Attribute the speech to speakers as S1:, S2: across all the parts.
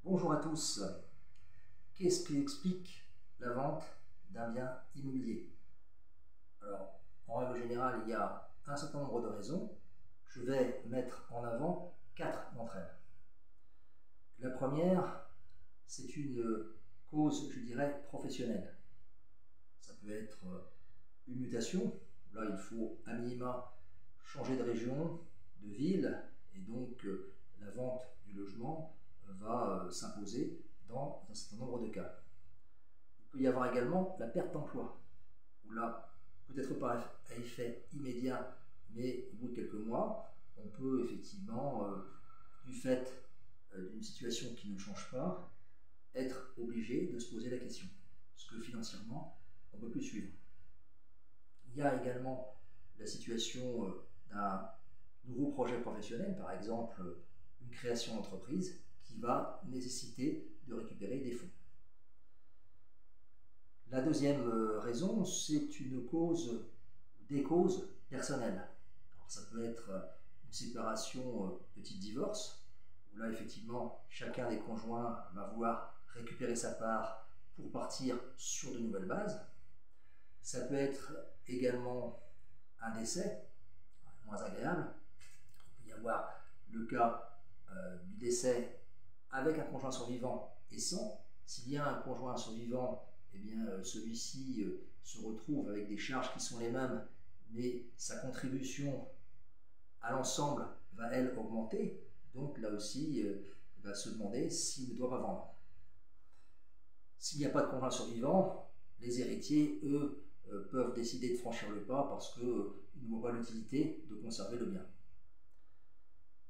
S1: Bonjour à tous. Qu'est-ce qui explique la vente d'un bien immobilier? Alors, en règle générale, il y a un certain nombre de raisons. Je vais mettre en avant 4 d'entre elles. La première, c'est une cause, je dirais, professionnelle. Ça peut être une mutation. Là, il faut à minima changer de région, de ville, et donc la vente du logement va s'imposer dans un certain nombre de cas. Il peut y avoir également la perte d'emploi, où là, peut-être pas à effet immédiat, mais au bout de quelques mois, on peut effectivement, du fait d'une situation qui ne change pas, être obligé de se poser la question, parce que financièrement, on ne peut plus suivre. Il y a également la situation d'un nouveau projet professionnel, par exemple une création d'entreprise qui va nécessiter de récupérer des fonds. La deuxième raison, c'est une cause, des causes personnelles. Alors, ça peut être une séparation de type divorce, où là effectivement chacun des conjoints va vouloir récupérer sa part pour partir sur de nouvelles bases. Ça peut être également un décès, moins agréable. Il peut y avoir le cas du décès avec un conjoint survivant et sans. S'il y a un conjoint survivant, eh bien celui-ci se retrouve avec des charges qui sont les mêmes, mais sa contribution à l'ensemble va, elle, augmenter. Donc là aussi, il va se demander s'il ne doit pas vendre. S'il n'y a pas de conjoint survivant, les héritiers, eux, peuvent décider de franchir le pas parce qu'ils ne voient pas l'utilité de conserver le bien.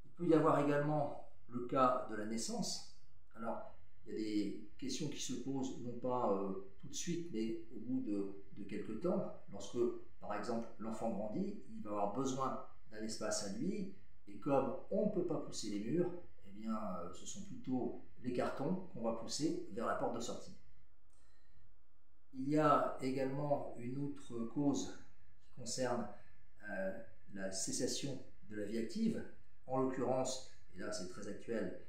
S1: Il peut y avoir également le cas de la naissance. Alors, il y a des questions qui se posent, non pas tout de suite, mais au bout de quelques temps. Lorsque, par exemple, l'enfant grandit, il va avoir besoin d'un espace à lui, et comme on ne peut pas pousser les murs, eh bien, ce sont plutôt les cartons qu'on va pousser vers la porte de sortie. Il y a également une autre cause qui concerne la cessation de la vie active, en l'occurrence, et là c'est très actuel,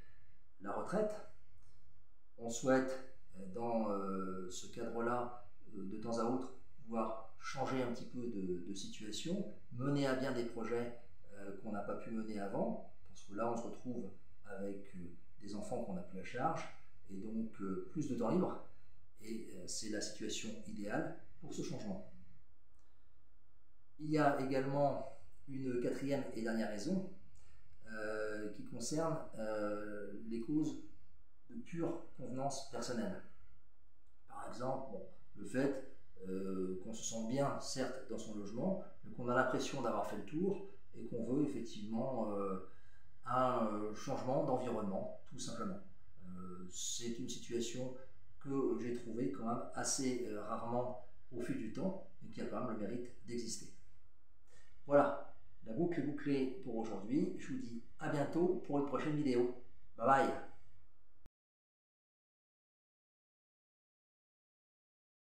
S1: la retraite. On souhaite dans ce cadre-là, de temps à autre, pouvoir changer un petit peu de situation, mener à bien des projets qu'on n'a pas pu mener avant, parce que là on se retrouve avec des enfants qu'on n'a plus à charge, et donc plus de temps libre. Et c'est la situation idéale pour ce changement. Il y a également une quatrième et dernière raison qui concerne les causes de pure convenance personnelle. Par exemple, le fait qu'on se sente bien, certes, dans son logement, mais qu'on a l'impression d'avoir fait le tour et qu'on veut effectivement un changement d'environnement, tout simplement. C'est une situation que j'ai trouvé quand même assez rarement au fil du temps et qui a quand même le mérite d'exister. Voilà, la boucle est bouclée pour aujourd'hui. Je vous dis à bientôt pour une prochaine vidéo. Bye bye.